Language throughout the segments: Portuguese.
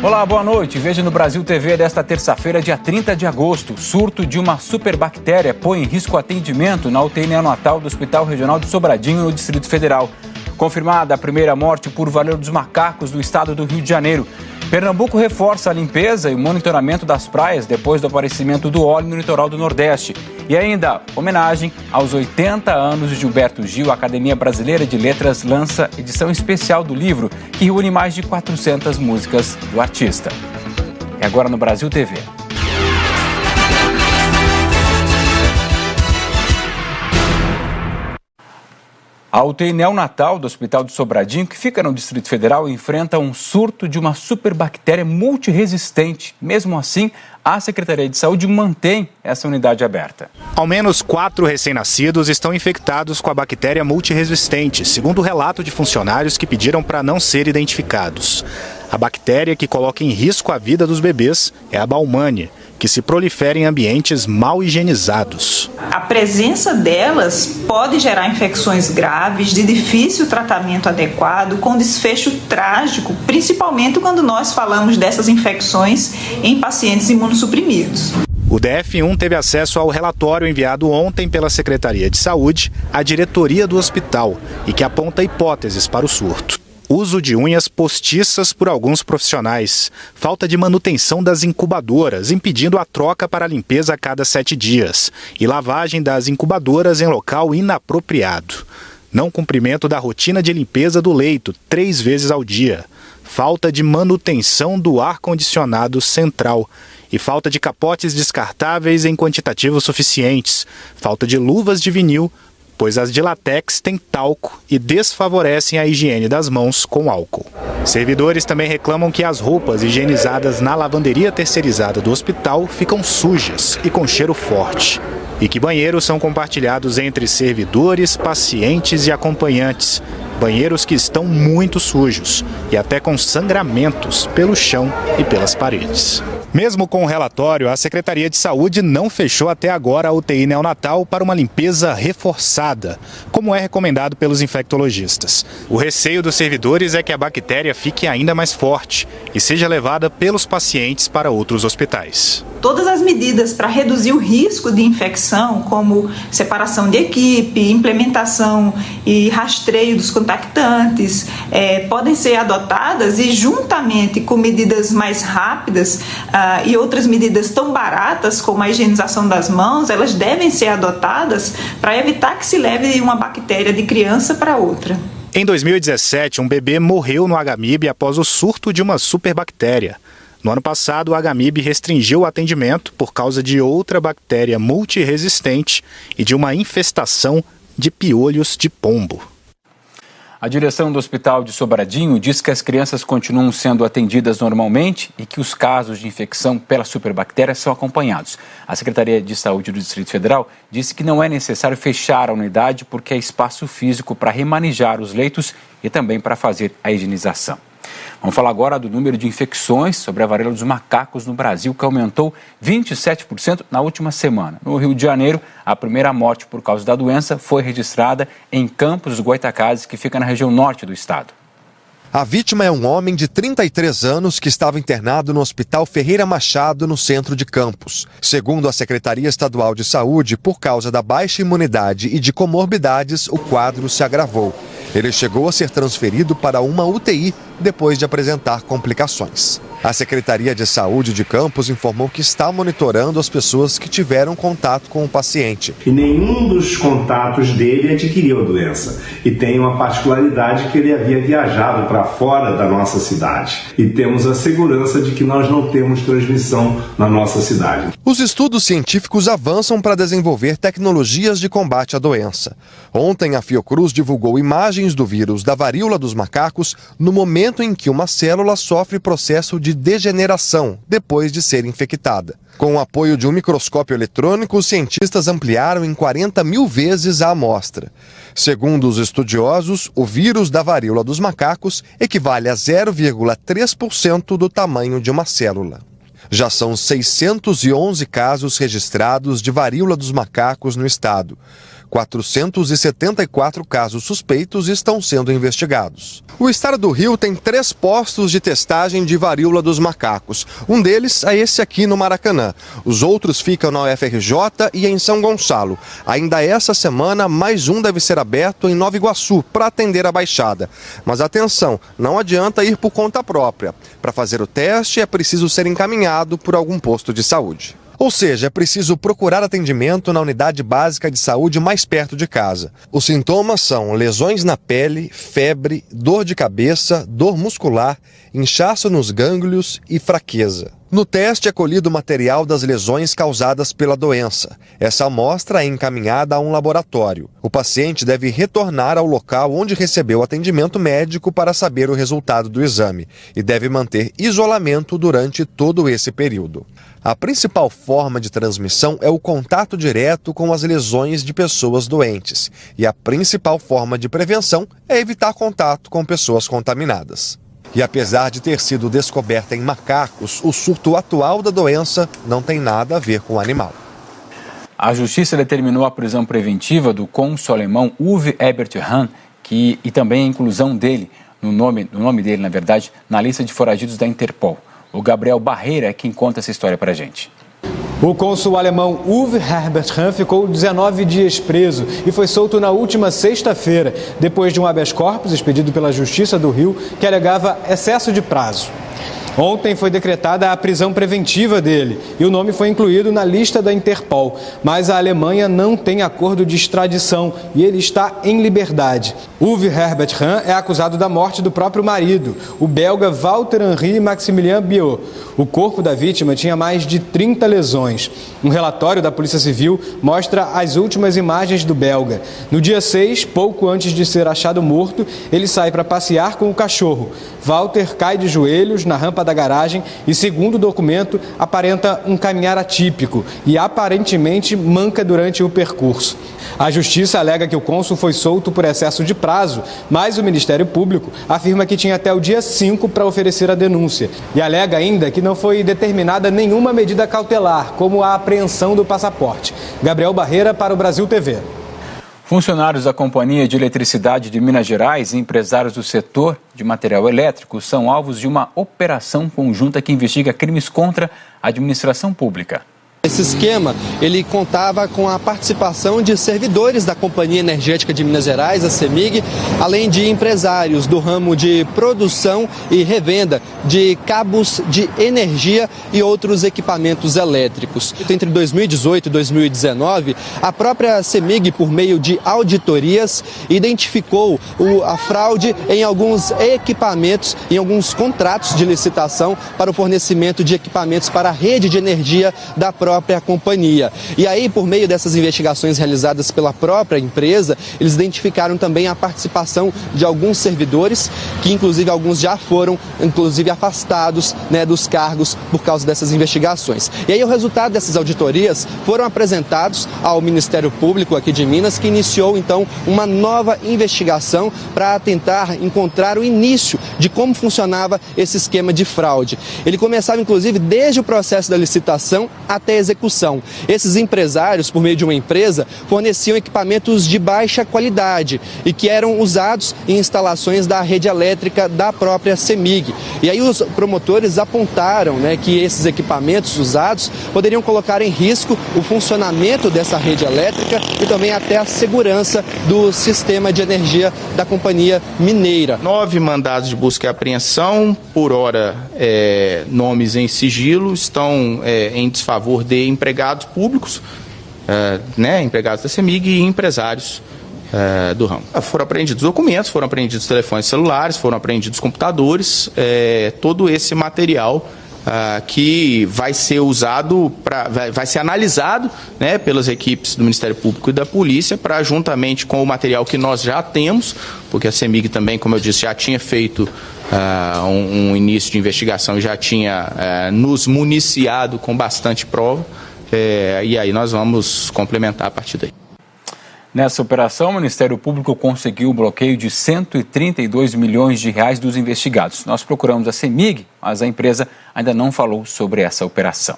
Olá, boa noite. Veja no Brasil TV desta terça-feira, dia 30 de agosto. Surto de uma superbactéria põe em risco o atendimento na UTI neonatal do Hospital Regional de Sobradinho, no Distrito Federal. Confirmada a primeira morte por varíola dos macacos do estado do Rio de Janeiro. Pernambuco reforça a limpeza e o monitoramento das praias depois do aparecimento do óleo no litoral do Nordeste. E ainda, homenagem aos 80 anos de Gilberto Gil, a Academia Brasileira de Letras lança edição especial do livro, que reúne mais de 400 músicas do artista. É agora no Brasil TV. A UTI neonatal do Hospital de Sobradinho, que fica no Distrito Federal, enfrenta um surto de uma superbactéria multiresistente. Mesmo assim, a Secretaria de Saúde mantém essa unidade aberta. Ao menos 4 recém-nascidos estão infectados com a bactéria multiresistente, segundo o relato de funcionários que pediram para não ser identificados. A bactéria que coloca em risco a vida dos bebês é a Baumannii, que se prolifera em ambientes mal higienizados. A presença delas pode gerar infecções graves, de difícil tratamento adequado, com desfecho trágico, principalmente quando nós falamos dessas infecções em pacientes imunossuprimidos. O DF1 teve acesso ao relatório enviado ontem pela Secretaria de Saúde à diretoria do hospital e que aponta hipóteses para o surto. Uso de unhas postiças por alguns profissionais. Falta de manutenção das incubadoras, impedindo a troca para a limpeza a cada 7 dias. E lavagem das incubadoras em local inapropriado. Não cumprimento da rotina de limpeza do leito 3 vezes ao dia. Falta de manutenção do ar-condicionado central. E falta de capotes descartáveis em quantitativos suficientes. Falta de luvas de vinil, pois as de látex têm talco e desfavorecem a higiene das mãos com álcool. Servidores também reclamam que as roupas higienizadas na lavanderia terceirizada do hospital ficam sujas e com cheiro forte. E que banheiros são compartilhados entre servidores, pacientes e acompanhantes. Banheiros que estão muito sujos e até com sangramentos pelo chão e pelas paredes. Mesmo com o relatório, a Secretaria de Saúde não fechou até agora a UTI neonatal para uma limpeza reforçada, como é recomendado pelos infectologistas. O receio dos servidores é que a bactéria fique ainda mais forte e seja levada pelos pacientes para outros hospitais. Todas as medidas para reduzir o risco de infecção, como separação de equipe, implementação e rastreio dos contactantes, podem ser adotadas e, juntamente com medidas mais rápidas e outras medidas tão baratas como a higienização das mãos, elas devem ser adotadas para evitar que se leve uma bactéria de criança para outra. Em 2017, um bebê morreu no HMIB após o surto de uma superbactéria. No ano passado, o HMIB restringiu o atendimento por causa de outra bactéria multiresistente e de uma infestação de piolhos de pombo. A direção do Hospital de Sobradinho diz que as crianças continuam sendo atendidas normalmente e que os casos de infecção pela superbactéria são acompanhados. A Secretaria de Saúde do Distrito Federal disse que não é necessário fechar a unidade porque há espaço físico para remanejar os leitos e também para fazer a higienização. Vamos falar agora do número de infecções sobre a varíola dos macacos no Brasil, que aumentou 27% na última semana. No Rio de Janeiro, a primeira morte por causa da doença foi registrada em Campos dos Goytacazes, que fica na região norte do estado. A vítima é um homem de 33 anos que estava internado no Hospital Ferreira Machado, no centro de Campos. Segundo a Secretaria Estadual de Saúde, por causa da baixa imunidade e de comorbidades, o quadro se agravou. Ele chegou a ser transferido para uma UTI depois de apresentar complicações. A Secretaria de Saúde de Campos informou que está monitorando as pessoas que tiveram contato com o paciente. E nenhum dos contatos dele adquiriu a doença. E tem uma particularidade que ele havia viajado para fora da nossa cidade. E temos a segurança de que nós não temos transmissão na nossa cidade. Os estudos científicos avançam para desenvolver tecnologias de combate à doença. Ontem, a Fiocruz divulgou imagens do vírus da varíola dos macacos no momento em que uma célula sofre processo de degeneração depois de ser infectada. Com o apoio de um microscópio eletrônico, os cientistas ampliaram em 40 mil vezes a amostra. Segundo os estudiosos, o vírus da varíola dos macacos equivale a 0,3% do tamanho de uma célula. Já são 611 casos registrados de varíola dos macacos no estado. 474 casos suspeitos estão sendo investigados. O estado do Rio tem 3 postos de testagem de varíola dos macacos. Um deles é esse aqui no Maracanã. Os outros ficam na UFRJ e em São Gonçalo. Ainda essa semana, mais um deve ser aberto em Nova Iguaçu para atender a Baixada. Mas atenção, não adianta ir por conta própria. Para fazer o teste, é preciso ser encaminhado por algum posto de saúde. Ou seja, é preciso procurar atendimento na unidade básica de saúde mais perto de casa. Os sintomas são lesões na pele, febre, dor de cabeça, dor muscular, inchaço nos gânglios e fraqueza. No teste é colhido o material das lesões causadas pela doença. Essa amostra é encaminhada a um laboratório. O paciente deve retornar ao local onde recebeu atendimento médico para saber o resultado do exame e deve manter isolamento durante todo esse período. A principal forma de transmissão é o contato direto com as lesões de pessoas doentes. E a principal forma de prevenção é evitar contato com pessoas contaminadas. E apesar de ter sido descoberta em macacos, o surto atual da doença não tem nada a ver com o animal. A Justiça determinou a prisão preventiva do cônsul alemão Uwe Herbert Hahn e também a inclusão dele, no nome dele, na verdade, na lista de foragidos da Interpol. O Gabriel Barreira é quem conta essa história para a gente. O cônsul alemão Uwe Herbert Hahn ficou 19 dias preso e foi solto na última sexta-feira, depois de um habeas corpus expedido pela Justiça do Rio, que alegava excesso de prazo. Ontem foi decretada a prisão preventiva dele e o nome foi incluído na lista da Interpol, mas a Alemanha não tem acordo de extradição e ele está em liberdade. Uwe Herbert Hahn é acusado da morte do próprio marido, o belga Walter Henri Maximilien Biot. O corpo da vítima tinha mais de 30 lesões. Um relatório da Polícia Civil mostra as últimas imagens do belga. No dia 6, pouco antes de ser achado morto, ele sai para passear com o cachorro. Walter cai de joelhos na rampa da garagem e, segundo o documento, aparenta um caminhar atípico e aparentemente manca durante o percurso. A Justiça alega que o cônsul foi solto por excesso de prazo, mas o Ministério Público afirma que tinha até o dia 5 para oferecer a denúncia e alega ainda que não foi determinada nenhuma medida cautelar, como a apreensão do passaporte. Gabriel Barreira para o Brasil TV. Funcionários da Companhia de Eletricidade de Minas Gerais e empresários do setor de material elétrico são alvos de uma operação conjunta que investiga crimes contra a administração pública. Esse esquema, ele contava com a participação de servidores da Companhia Energética de Minas Gerais, a CEMIG, além de empresários do ramo de produção e revenda de cabos de energia e outros equipamentos elétricos. Entre 2018 e 2019, a própria CEMIG, por meio de auditorias, identificou a fraude em alguns equipamentos, em alguns contratos de licitação para o fornecimento de equipamentos para a rede de energia da própria companhia. E aí, por meio dessas investigações realizadas pela própria empresa, eles identificaram também a participação de alguns servidores, que inclusive alguns já foram afastados, dos cargos por causa dessas investigações. E aí o resultado dessas auditorias foram apresentados ao Ministério Público aqui de Minas, que iniciou então uma nova investigação para tentar encontrar o início de como funcionava esse esquema de fraude. Ele começava inclusive desde o processo da licitação até a execução. Esses empresários, por meio de uma empresa, forneciam equipamentos de baixa qualidade e que eram usados em instalações da rede elétrica da própria CEMIG. E aí os promotores apontaram que esses equipamentos usados poderiam colocar em risco o funcionamento dessa rede elétrica e também até a segurança do sistema de energia da companhia mineira. 9 mandados de busca e apreensão, por hora nomes em sigilo, estão em desfavor de empregados públicos, empregados da CEMIG e empresários do ramo. Foram apreendidos documentos, foram apreendidos telefones celulares, foram apreendidos computadores, todo esse material que vai ser usado, vai ser analisado pelas equipes do Ministério Público e da Polícia, para juntamente com o material que nós já temos, porque a CEMIG também, como eu disse, já tinha feito um início de investigação e já tinha nos municiado com bastante prova, e aí nós vamos complementar a partir daí. Nessa operação, o Ministério Público conseguiu o bloqueio de 132 milhões de reais dos investigados. Nós procuramos a CEMIG, mas a empresa ainda não falou sobre essa operação.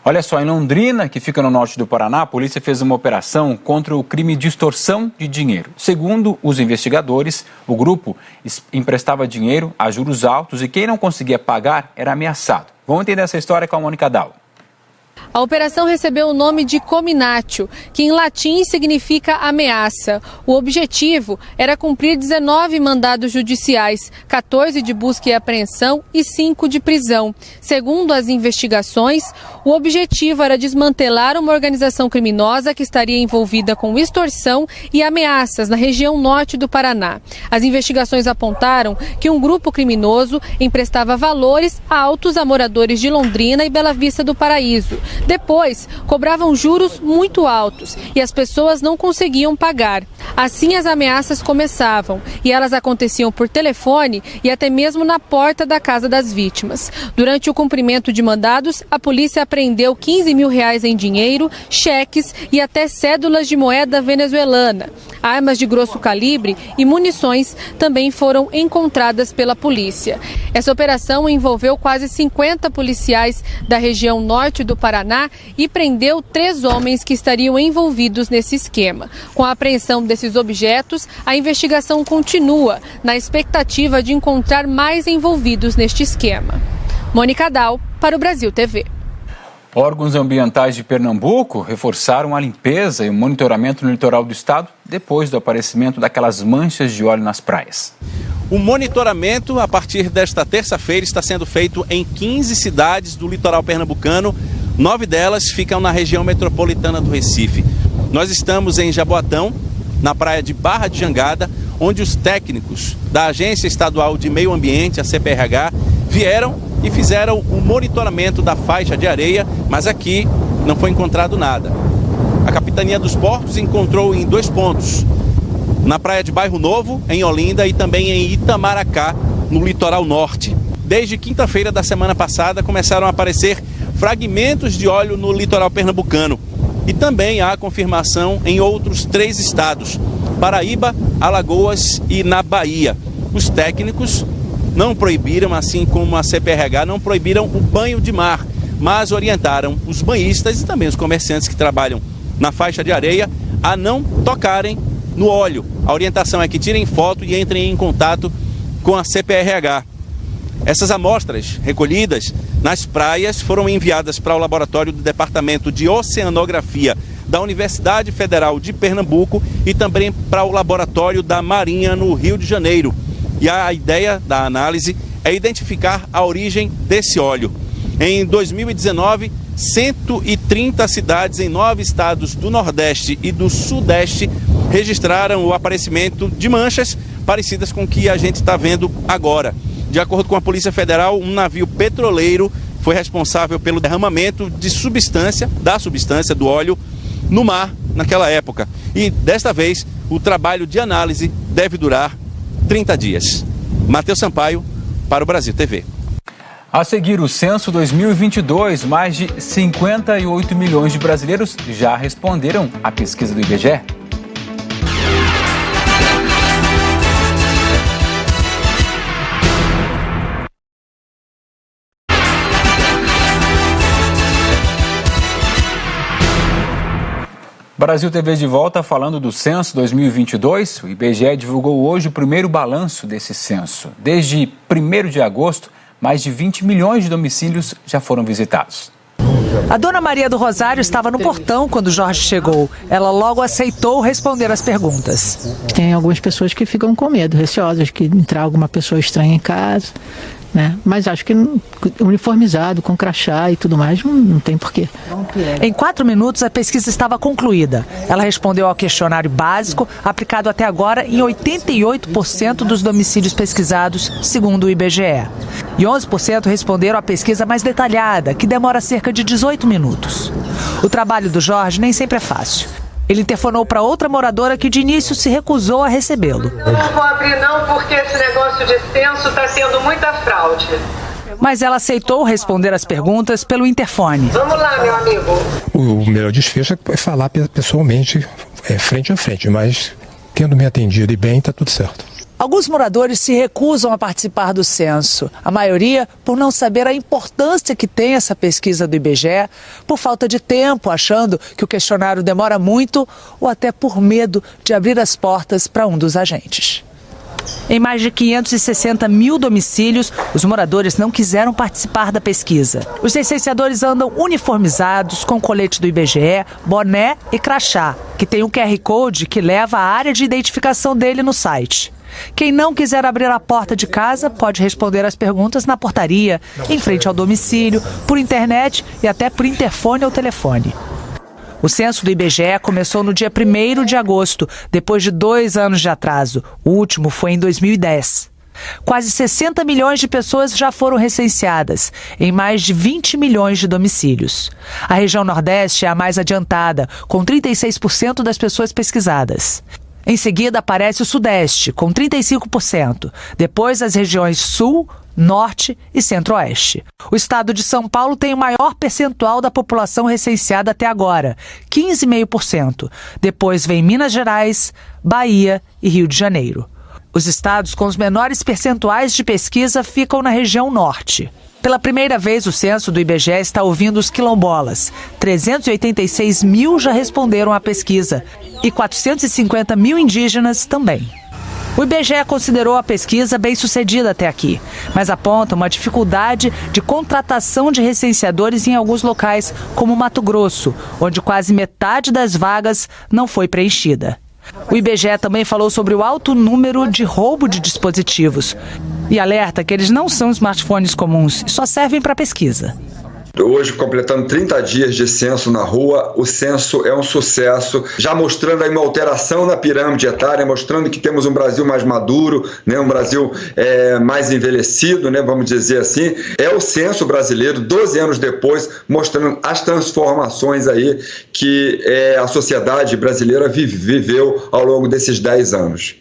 Olha só, em Londrina, que fica no norte do Paraná, a polícia fez uma operação contra o crime de extorsão de dinheiro. Segundo os investigadores, o grupo emprestava dinheiro a juros altos e quem não conseguia pagar era ameaçado. Vamos entender essa história com a Mônica Dal. A operação recebeu o nome de Cominatio, que em latim significa ameaça. O objetivo era cumprir 19 mandados judiciais, 14 de busca e apreensão e 5 de prisão. Segundo as investigações, o objetivo era desmantelar uma organização criminosa que estaria envolvida com extorsão e ameaças na região norte do Paraná. As investigações apontaram que um grupo criminoso emprestava valores altos a moradores de Londrina e Bela Vista do Paraíso. Depois, cobravam juros muito altos e as pessoas não conseguiam pagar. Assim, as ameaças começavam e elas aconteciam por telefone e até mesmo na porta da casa das vítimas. Durante o cumprimento de mandados, a polícia apreendeu R$15 mil em dinheiro, cheques e até cédulas de moeda venezuelana. Armas de grosso calibre e munições também foram encontradas pela polícia. Essa operação envolveu quase 50 policiais da região norte do Paraná e prendeu 3 homens que estariam envolvidos nesse esquema. Com a apreensão desses objetos, a investigação continua na expectativa de encontrar mais envolvidos neste esquema. Mônica Dal, para o Brasil TV. Órgãos ambientais de Pernambuco reforçaram a limpeza e o monitoramento no litoral do estado depois do aparecimento daquelas manchas de óleo nas praias. O monitoramento, a partir desta terça-feira, está sendo feito em 15 cidades do litoral pernambucano. 9 delas ficam na região metropolitana do Recife. Nós estamos em Jaboatão, na praia de Barra de Jangada, onde os técnicos da Agência Estadual de Meio Ambiente, a CPRH, vieram e fizeram o monitoramento da faixa de areia, mas aqui não foi encontrado nada. A Capitania dos Portos encontrou em 2 pontos, na praia de Bairro Novo, em Olinda, e também em Itamaracá, no litoral norte. Desde quinta-feira da semana passada começaram a aparecer fragmentos de óleo no litoral pernambucano. E também há confirmação em outros 3 estados, Paraíba, Alagoas e na Bahia. Os técnicos não proibiram, assim como a CPRH, não proibiram o banho de mar, mas orientaram os banhistas e também os comerciantes que trabalham na faixa de areia a não tocarem no óleo. A orientação é que tirem foto e entrem em contato com a CPRH. Essas amostras recolhidas nas praias foram enviadas para o laboratório do Departamento de Oceanografia da Universidade Federal de Pernambuco e também para o laboratório da Marinha no Rio de Janeiro. E a ideia da análise é identificar a origem desse óleo. Em 2019, 130 cidades em 9 estados do Nordeste e do Sudeste registraram o aparecimento de manchas parecidas com o que a gente está vendo agora. De acordo com a Polícia Federal, um navio petroleiro foi responsável pelo derramamento de substância do óleo no mar naquela época. E desta vez, o trabalho de análise deve durar 30 dias. Matheus Sampaio, para o Brasil TV. A seguir o censo 2022, mais de 58 milhões de brasileiros já responderam à pesquisa do IBGE. Brasil TV de volta falando do censo 2022. O IBGE divulgou hoje o primeiro balanço desse censo. Desde 1º de agosto, mais de 20 milhões de domicílios já foram visitados. A dona Maria do Rosário estava no portão quando Jorge chegou. Ela logo aceitou responder as perguntas. Tem algumas pessoas que ficam com medo, receosas, que entrar alguma pessoa estranha em casa, né? Mas acho que uniformizado, com crachá e tudo mais, não tem porquê. Em 4 minutos, a pesquisa estava concluída. Ela respondeu ao questionário básico, aplicado até agora em 88% dos domicílios pesquisados, segundo o IBGE. E 11% responderam à pesquisa mais detalhada, que demora cerca de 18 minutos. O trabalho do Jorge nem sempre é fácil. Ele telefonou para outra moradora que de início se recusou a recebê-lo. Não vou abrir não, porque esse negócio de censo está tendo muita fraude. Mas ela aceitou responder as perguntas pelo interfone. Vamos lá, meu amigo. O melhor desfecho é falar pessoalmente, frente a frente, mas tendo me atendido e bem, está tudo certo. Alguns moradores se recusam a participar do censo, a maioria por não saber a importância que tem essa pesquisa do IBGE, por falta de tempo, achando que o questionário demora muito ou até por medo de abrir as portas para um dos agentes. Em mais de 560 mil domicílios, os moradores não quiseram participar da pesquisa. Os licenciadores andam uniformizados com colete do IBGE, boné e crachá, que tem um QR Code que leva à área de identificação dele no site. Quem não quiser abrir a porta de casa pode responder as perguntas na portaria, em frente ao domicílio, por internet e até por interfone ou telefone. O censo do IBGE começou no dia 1º de agosto, depois de 2 anos de atraso. O último foi em 2010. Quase 60 milhões de pessoas já foram recenseadas, em mais de 20 milhões de domicílios. A região Nordeste é a mais adiantada, com 36% das pessoas pesquisadas. Em seguida aparece o Sudeste, com 35%. Depois as regiões Sul, Norte e Centro-Oeste. O estado de São Paulo tem o maior percentual da população recenseada até agora, 15,5%. Depois vem Minas Gerais, Bahia e Rio de Janeiro. Os estados com os menores percentuais de pesquisa ficam na região Norte. Pela primeira vez, o censo do IBGE está ouvindo os quilombolas. 386 mil já responderam à pesquisa e 450 mil indígenas também. O IBGE considerou a pesquisa bem-sucedida até aqui, mas aponta uma dificuldade de contratação de recenseadores em alguns locais, como Mato Grosso, onde quase metade das vagas não foi preenchida. O IBGE também falou sobre o alto número de roubo de dispositivos e alerta que eles não são smartphones comuns e só servem para pesquisa. Hoje, completando 30 dias de censo na rua, o censo é um sucesso, já mostrando aí uma alteração na pirâmide etária, mostrando que temos um Brasil mais maduro, né, um Brasil mais envelhecido, né, vamos dizer assim. É o censo brasileiro, 12 anos depois, mostrando as transformações aí que a sociedade brasileira viveu ao longo desses 10 anos.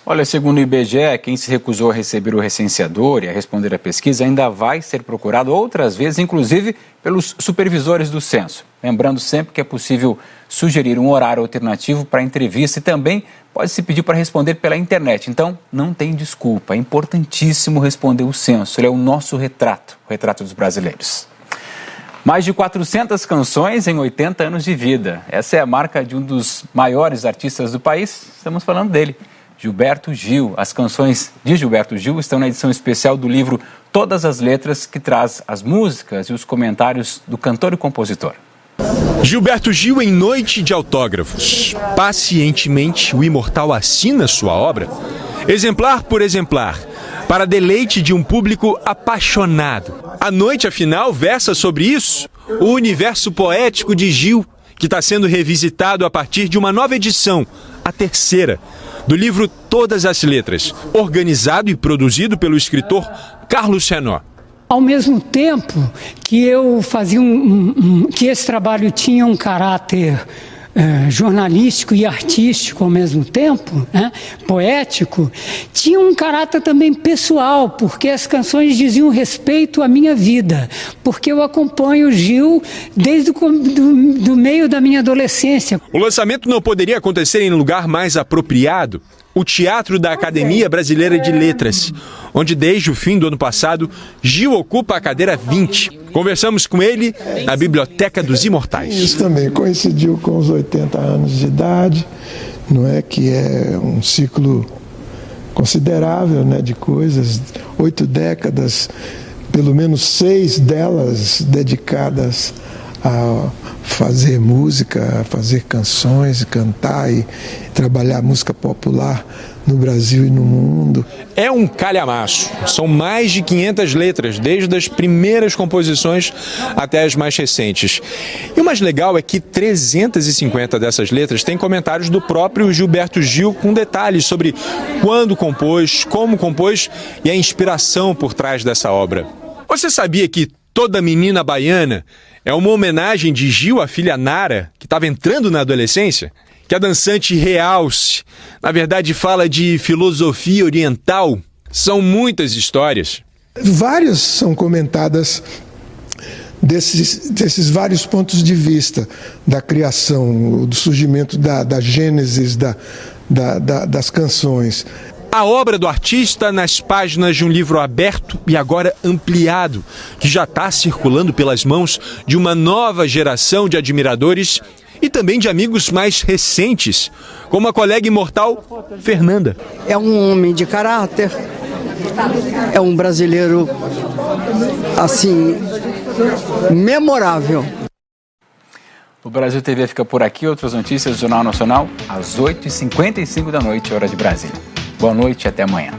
Olha, segundo o IBGE, quem se recusou a receber o recenseador e a responder à pesquisa ainda vai ser procurado outras vezes, inclusive pelos supervisores do censo. Lembrando sempre que é possível sugerir um horário alternativo para a entrevista e também pode-se pedir para responder pela internet. Então, não tem desculpa, é importantíssimo responder o censo, ele é o nosso retrato, o retrato dos brasileiros. Mais de 400 canções em 80 anos de vida. Essa é a marca de um dos maiores artistas do país, estamos falando dele. Gilberto Gil. As canções de Gilberto Gil estão na edição especial do livro Todas as Letras, que traz as músicas e os comentários do cantor e compositor. Gilberto Gil em Noite de Autógrafos. Pacientemente, o imortal assina sua obra, exemplar por exemplar, para deleite de um público apaixonado. A noite, afinal, versa sobre isso, o universo poético de Gil, que está sendo revisitado a partir de uma nova edição, a terceira, do livro Todas as Letras, organizado e produzido pelo escritor Carlos Renaud. Ao mesmo tempo que eu fazia que esse trabalho tinha um caráter jornalístico e artístico ao mesmo tempo, né, poético, tinha um caráter também pessoal, porque as canções diziam respeito à minha vida, porque eu acompanho o Gil desde do meio da minha adolescência. O lançamento não poderia acontecer em lugar mais apropriado, o Teatro da Academia Brasileira de Letras, onde desde o fim do ano passado, Gil ocupa a cadeira 20. Conversamos com ele na Biblioteca dos Imortais. Isso também coincidiu com os 80 anos de idade, não é, que é um ciclo considerável, né, de coisas, 8 décadas, pelo menos 6 delas dedicadas a fazer música, a fazer canções, cantar e trabalhar música popular no Brasil e no mundo. É um calhamaço. São mais de 500 letras, desde as primeiras composições até as mais recentes. E o mais legal é que 350 dessas letras têm comentários do próprio Gilberto Gil, com detalhes sobre quando compôs, como compôs e a inspiração por trás dessa obra. Você sabia que Toda Menina Baiana é uma homenagem de Gil à filha Nara, que estava entrando na adolescência? Que a dançante Realce, na verdade, fala de filosofia oriental? São muitas histórias. Várias são comentadas desses vários pontos de vista da criação, do surgimento da gênesis das canções. A obra do artista nas páginas de um livro aberto e agora ampliado, que já está circulando pelas mãos de uma nova geração de admiradores e também de amigos mais recentes, como a colega imortal Fernanda. É um homem de caráter, é um brasileiro, assim, memorável. O Brasil TV fica por aqui. Outras notícias do Jornal Nacional às 8h55 da noite, hora de Brasília. Boa noite e até amanhã.